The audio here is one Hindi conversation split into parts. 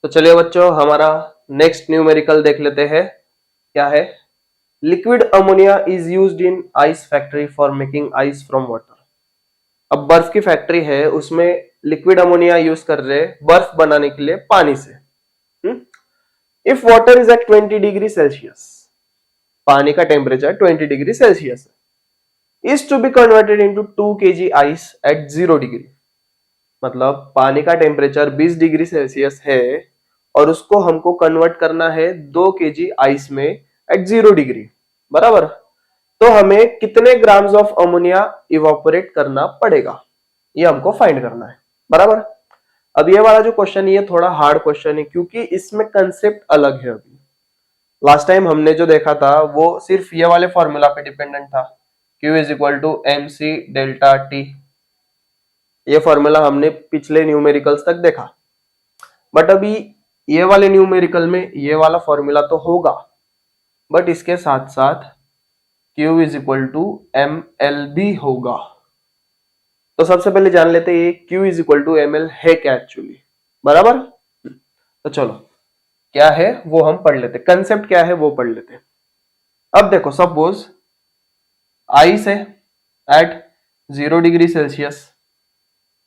तो चलिए बच्चों, हमारा नेक्स्ट न्यूमेरिकल देख लेते हैं। क्या है? Liquid ammonia is used in ice factory for making ice from water. अब बर्फ की फैक्ट्री है, उसमें लिक्विड अमोनिया यूज कर रहे हैं बर्फ बनाने के लिए पानी से। If water is at 20 degree Celsius, पानी का टेम्परेचर 20 डिग्री सेल्सियस है, is to be converted into 2 kg ice at 0 degree. मतलब पानी का टेम्परेचर 20 डिग्री सेल्सियस है और उसको हमको कन्वर्ट करना है 2 केजी आइस में एट 0 डिग्री, बराबर। तो हमें कितने ग्राम्स ऑफ अमोनिया इवापोरेट करना पड़ेगा, ये हमको फाइंड करना है, बराबर। अब ये वाला जो क्वेश्चन, ये थोड़ा हार्ड क्वेश्चन है क्योंकि इसमें कंसेप्ट अलग है। अभी लास्ट टाइम हमने जो देखा था वो सिर्फ ये वाले फॉर्मूला पे डिपेंडेंट था, Q is equal to M C delta T. ये फॉर्मूला हमने पिछले न्यूमेरिकल्स तक देखा, बट अभी ये वाले न्यूमेरिकल में ये वाला फॉर्मूला तो होगा, बट इसके साथ साथ Q is equal to M L भी होगा। तो सबसे पहले जान लेते हैं ये Q is equal to M L है क्या एक्चुअली, बराबर। तो चलो क्या है वो हम पढ़ लेते, कंसेप्ट क्या है वो पढ़ लेते। अब देखो, सपोज आइस है एट 0 डिग्री सेल्सियस,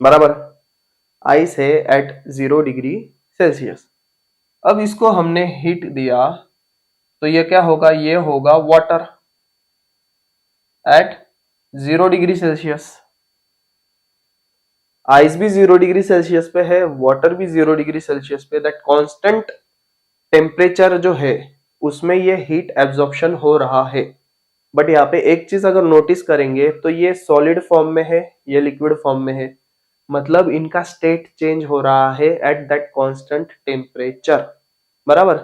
बराबर। आइस है एट 0 डिग्री सेल्सियस। अब इसको हमने हीट दिया तो ये क्या होगा, ये होगा water at 0 degree Celsius. Ice भी 0 डिग्री सेल्सियस पे है, वाटर भी 0 डिग्री सेल्सियस पे। दैट कांस्टेंट टेम्परेचर जो है उसमें ये हीट एब्जॉर्प्शन हो रहा है। बट यहाँ पे एक चीज अगर नोटिस करेंगे तो ये सॉलिड फॉर्म में है, ये लिक्विड फॉर्म में है, मतलब इनका स्टेट चेंज हो रहा है एट दैट कांस्टेंट टेम्परेचर, बराबर।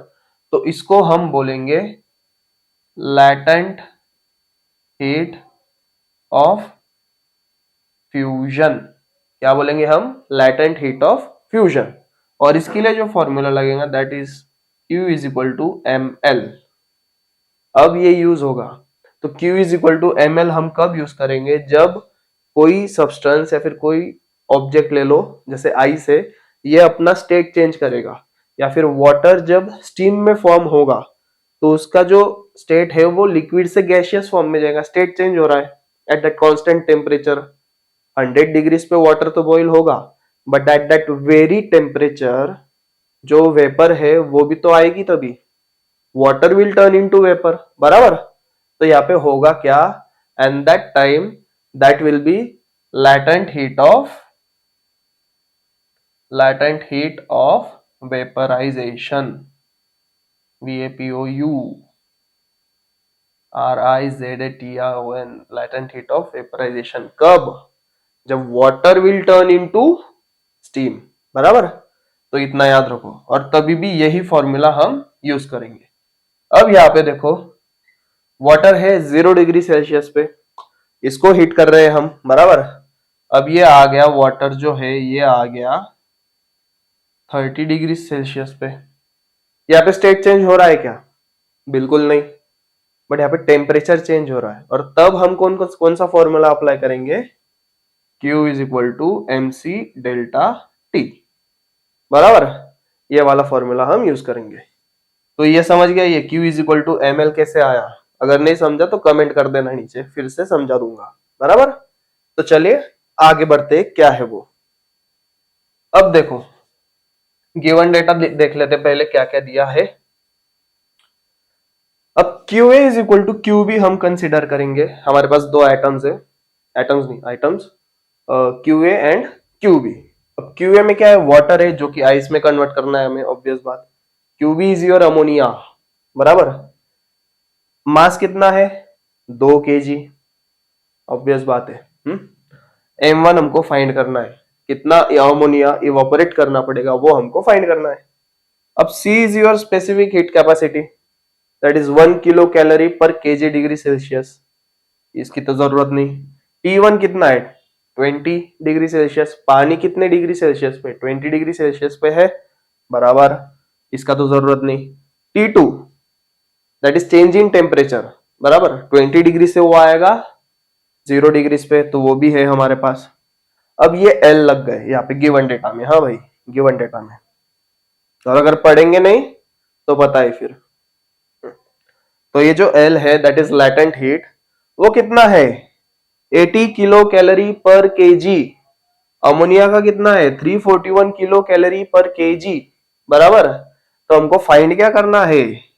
तो इसको हम बोलेंगे लैटेंट हीट ऑफ फ्यूजन। क्या बोलेंगे हम? Latent heat of fusion. और इसके लिए जो फॉर्मूला लगेगा that is Q is equal to M L. अब ये यूज होगा, तो Q is equal to M L हम कब यूज करेंगे? जब कोई सब्सटेंस या फिर कोई ऑब्जेक्ट ले लो, जैसे आइस है, ये अपना स्टेट चेंज करेगा, या फिर वाटर जब स्टीम में फॉर्म होगा तो उसका जो स्टेट है वो लिक्विड से गैसियस फॉर्म में जाएगा। स्टेट चेंज हो रहा है at that constant temperature. 100 degrees पे वाटर तो बॉईल होगा, but at that very temperature जो वेपर है वो भी तो आएगी तभी। Water will turn into vapour, बराबर। तो यहाँ पे होगा क्या? And that time that will be latent heat of vaporization, VAPOURIZATION, latent heat of vaporization। कब? जब water will turn into steam, बराबर। तो इतना याद रखो, और तभी भी यही फॉर्मूला हम यूज करेंगे। अब यहाँ पे देखो, वाटर है 0 डिग्री सेल्सियस पे, इसको हीट कर रहे हैं हम, बराबर। अब ये आ गया, वाटर जो है ये आ गया 30 डिग्री सेल्सियस पे। यहाँ पे स्टेट चेंज हो रहा है क्या? बिल्कुल नहीं, बट यहाँ पे टेम्परेचर चेंज हो रहा है। और तब हम कौन सा फॉर्मूला अप्लाई करेंगे? Q is equal to M C delta T, बराबर। ये वाला फॉर्मूला हम यूज करेंगे। तो ये समझ गया, ये Q is equal to M L कैसे आया? अगर नहीं समझा तो कमेंट कर देना नीचे, फिर से समझा दूंगा, बराबर। तो चलिए आगे बढ़ते, क्या है वो। अब देखो, गिवन डेटा देख लेते पहले क्या क्या दिया है। अब QA is equal to Q भी हम कंसिडर करेंगे। हमारे पास दो एटम्स है, एटम्स नहीं आइटम्स, QA एंड QB। अब QA में क्या है? वाटर है जो कि आइस में कन्वर्ट करना है हमें, ऑब्वियस बात। QB इज योर अमोनिया, बराबर। मास कितना है? 2 kg, ऑब्वियस बात है। M1 हमको फाइंड करना है, कितना अमोनिया इवापोरेट करना पड़ेगा वो हमको फाइंड करना है। अब C is your specific heat capacity, that is 1 kilo calorie पर केजी डिग्री सेल्सियस। इसकी तो जरूरत नहीं। T1 कितना है? 20 डिग्री सेल्सियस। पानी कितने डिग्री सेल्सियस पे? 20 डिग्री सेल्सियस पे है, बराबर। इसका तो जरूरत नहीं। T2 that is change in temperature, बराबर। 20 डिग्री से वो आएगा 0 डिग्री पे, तो वो भी है हमारे पास। अब ये L लग गए यहाँ पे गिवन डेटा में। हाँ भाई, गिवन डेटा में और अगर पढ़ेंगे नहीं तो पता है फिर। तो ये जो L है दैट इज लैटेंट हीट, वो कितना है 80 किलो कैलोरी पर केजी। अमोनिया का कितना है 341 किलो कैलोरी पर केजी, बराबर। तो हमको फाइंड क्या करना है,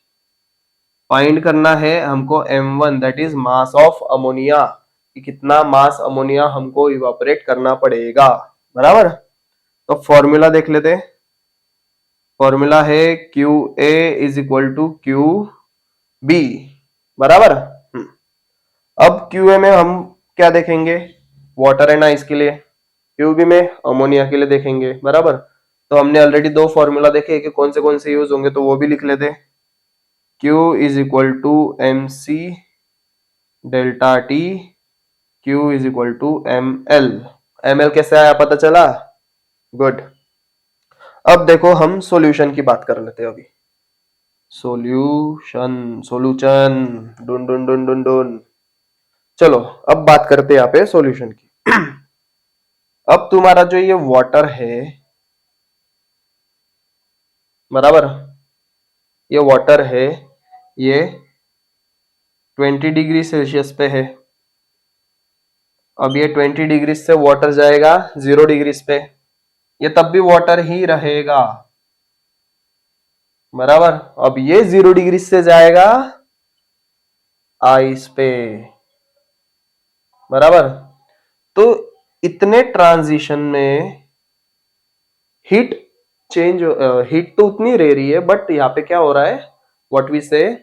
फाइंड करना है हमको M1 that is mass of ammonia, कि कितना मास अमोनिया हमको इवापोरेट करना पड़ेगा, बराबर। तो फॉर्मूला देख लेते हैं। फॉर्मूला है QA is equal to QB, बराबर। अब QA में हम क्या देखेंगे, वाटर एंड आइस के लिए, QB में अमोनिया के लिए देखेंगे, बराबर। तो हमने ऑलरेडी दो फॉर्मूला देखे कि कौन से यूज होंगे, तो वो भी लिख लेते। Q is equal to MC delta T, Q is equal to ML। ML कैसे आया पता चला, गुड। अब देखो हम सॉल्यूशन की बात कर लेते हैं अभी। सॉल्यूशन, सॉल्यूशन, डुन डुन डुन डुन डुन। चलो अब बात करते हैं यहाँ पे सॉल्यूशन की। अब तुम्हारा जो ये वाटर है, बराबर, ये वाटर है, ये 20 डिग्री सेल्सियस पे है। अब ये 20 डिग्री से वाटर जाएगा 0 डिग्री पे, ये तब भी वाटर ही रहेगा, बराबर। अब ये 0 डिग्री से जाएगा आइस पे, बराबर। तो इतने ट्रांजिशन में हीट चेंज, हीट तो उतनी रह रही है, बट यहाँ पे क्या हो रहा है, व्हाट वी से,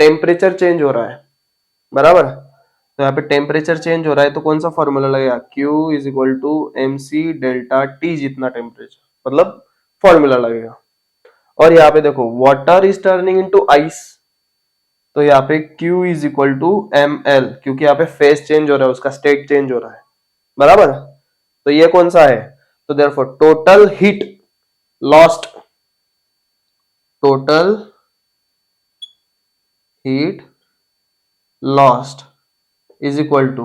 टेम्परेचर चेंज हो रहा है, बराबर। तो यहाँ पे टेम्परेचर चेंज हो रहा है, तो कौन सा फॉर्मूला लगेगा, Q is equal to MC delta T, जितना टेम्परेचर, मतलब फॉर्मूला लगेगा। और यहाँ पे देखो water is turning into ice, तो यहाँ पे Q is equal to ML, क्योंकि यहाँ पे फेज चेंज हो रहा है, उसका स्टेट चेंज हो रहा है, बराबर। तो ये कौन सा है, तो therefore total heat lost, total heat lost is equal to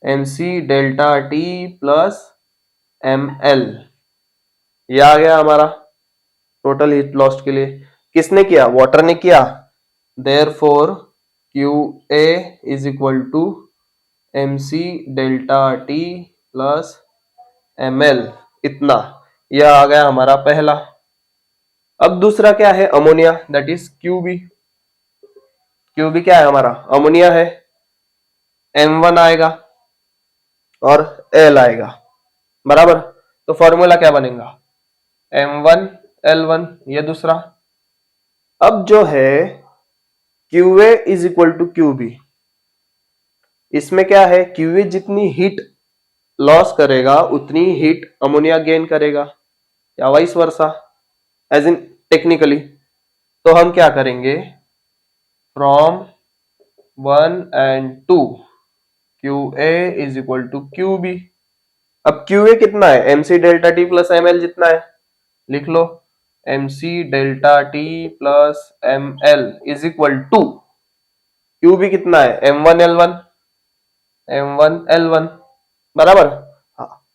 MC delta T plus ML। ये आ गया हमारा टोटल हीट लॉस्ट के लिए। किसने किया, वाटर ने किया। Therefore QA is equal to MC delta T plus ML, इतना। यह आ गया हमारा पहला। अब दूसरा क्या है, ammonia, that is QB। QB क्या है हमारा, अमोनिया है, M1 आएगा और L आएगा, बराबर। तो फॉर्मूला क्या बनेगा, M1 L1, ये दूसरा। अब जो है QA is equal to QB, इसमें क्या है, QA जितनी हीट लॉस करेगा उतनी हीट अमोनिया गेन करेगा, या vice versa, as in technically. तो हम क्या करेंगे, from 1 and 2 QA is equal to QB। अब QA कितना है, MC delta T plus ML जितना है, लिख लो MC delta T plus ML is equal to QB कितना है, M1L1, बराबर। हाँ,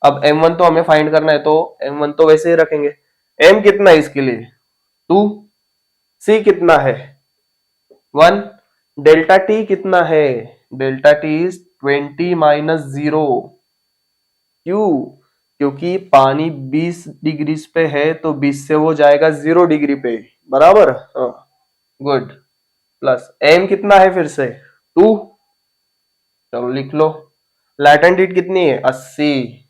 अब M1 तो हमें फाइंड करना है, तो M1 तो वैसे ही रखेंगे। M कितना है इसके लिए 2, C कितना है 1, डेल्टा T कितना है, डेल्टा T इज 20 माइनस 0। क्यों, क्योंकि पानी 20 डिग्री पे है, तो 20 से वो जाएगा 0 डिग्री पे, बराबर। हाँ, गुड। प्लस M कितना है फिर से 2, चलो लिख लो। लैटेंट हीट कितनी है 80,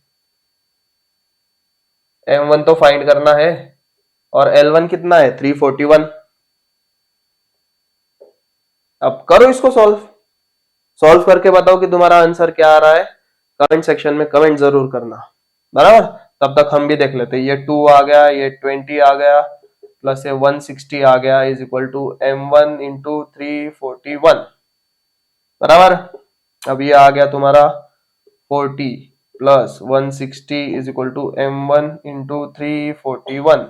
M1 तो फाइंड करना है, और L1 कितना है 341। अब करो इसको सॉल्व, सॉल्व करके बताओ कि तुम्हारा आंसर क्या आ रहा है, कमेंट सेक्शन में कमेंट जरूर करना, बराबर। तब तक हम भी देख लेते हैं, ये 2 आ गया, ये 20 आ गया, प्लस ये 160 आ गया, is equal to M1 into 341, बराबर। अब ये आ गया तुम्हारा 40 plus 160 is equal to M1 into 341,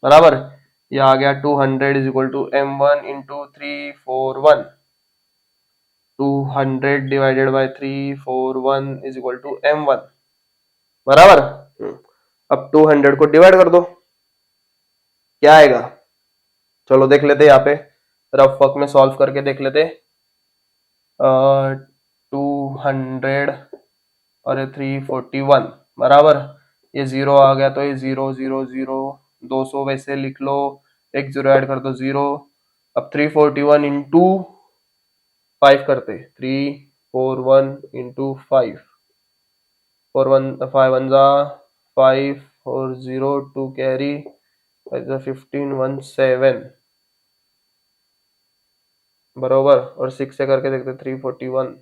बराबर। ये आ गया 200 is equal to M1 into 341, 200 divided by 341 is equal to M1, बराबर। अब 200 को डिवाइड कर दो, क्या आएगा? चलो देख लेते यहाँ पे, रफ वर्क में सॉल्व करके देख लेते। 200 और 341 बराबर, ये जीरो आ गया तो ये 0 0 0, 200 वैसे लिख लो, एक जीरो ऐड कर दो 0। अब 341 इंटू 5 करते, 341 इंटू 5, 5 1 जा 5 और 0 2 कैरी 15 1 7 बरोबर। और 6 से करके देखते, 341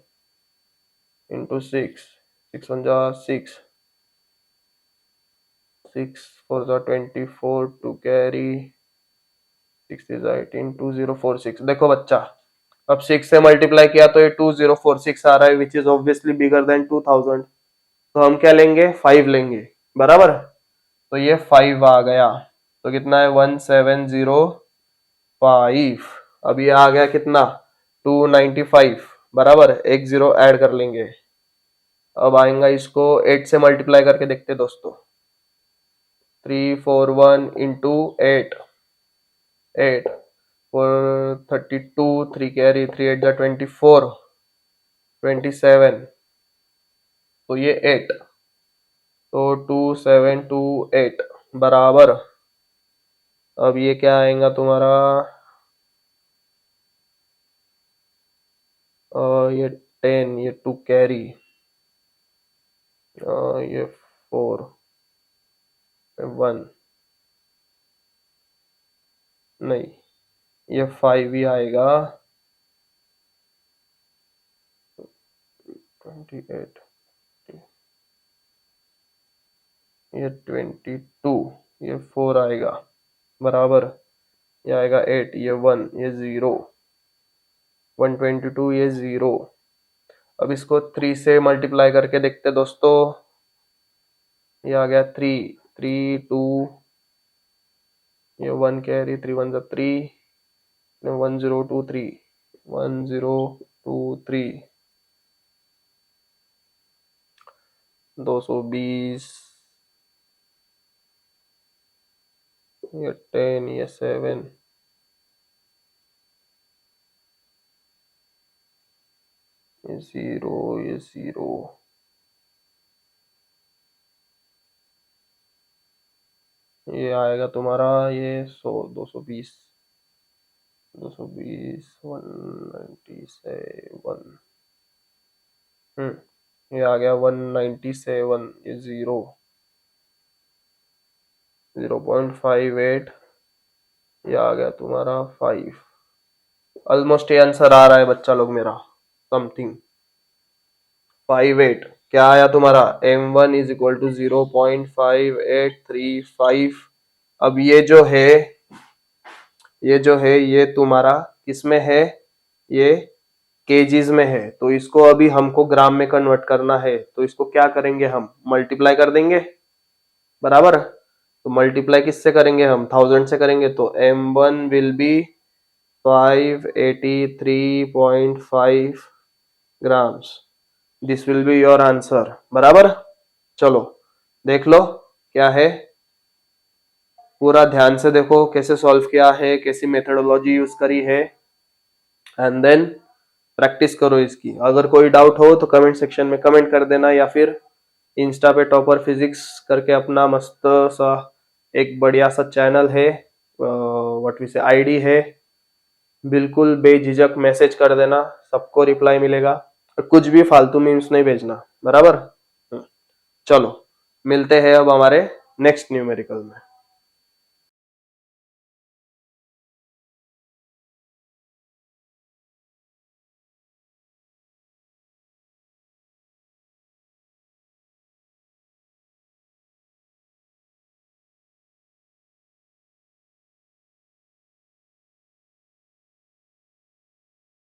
इंटू 6, 6 1 जा 6, 6 4 जा 24 2 कैरी 6 is 18 2046। देखो बच्चा, अब 6 से मल्टीप्लाई किया तो ये 2046 आ रहा है, which is obviously bigger than 2000। तो हम क्या लेंगे? 5 लेंगे, बराबर। तो ये 5 आ गया, तो कितना है? 1705। अब ये आ गया कितना? 295 बराबर, एक जीरो ऐड कर लेंगे। अब आएगा इसको 8 से मल्टीप्लाई करके देखते दोस्तों, 341 इंटू 8, 8 4 32 3 कैरी 3 8 जा 24 27, तो ये 8, तो 2728 बराबर। अब ये क्या आएगा तुम्हारा? ये 10, ये 2 कैरी, ये 4 1 नहीं, ये 5 ही आएगा, 28, ये 22, ये 4 आएगा बराबर, ये आएगा 8, ये 1, ये 0, 122, ये 0। अब इसको 3 से मल्टीप्लाई करके देखते दोस्तों, ये आ गया 3 3 2, ये 1 कैरी 3 1 3, 1023 1023 220, ये 10, ये 7, ये 0, ये 0, ये आएगा तुम्हारा ये 100 220 220 197, ये आ गया 197, ये 0 0.58, ये आ गया तुम्हारा 5। ऑलमोस्ट ये आंसर आ रहा है बच्चा लोग मेरा, समथिंग 58। क्या आया तुम्हारा? M1 is equal to 0.5835। अब ये तुम्हारा किसमें है? ये केजीज में है, तो इसको अभी हमको ग्राम में कन्वर्ट करना है, तो इसको क्या करेंगे? हम मल्टीप्लाई कर देंगे, बराबर। तो मल्टीप्लाई किससे करेंगे? हम 1000 से करेंगे, तो M1 will be 583.5 grams. This will be your answer, बराबर। चलो देख लो क्या है, पूरा ध्यान से देखो कैसे सॉल्व किया है, कैसी मेथोडोलॉजी यूज करी है, एंड देन प्रैक्टिस करो इसकी। अगर कोई डाउट हो तो कमेंट सेक्शन में कमेंट कर देना, या फिर इंस्टा पे टॉपर फिजिक्स करके अपना मस्त सा एक बढ़िया सा चैनल है, व्हाट वी से आईडी है, बिल्कुल बेझिझक मैसेज कर देना, सबको रिप्लाई मिलेगा। कुछ भी फालतू मीम्स नहीं भेजना, बराबर। चलो मिलते हैं अब हमारे नेक्स्ट न्यूमेरिकल में।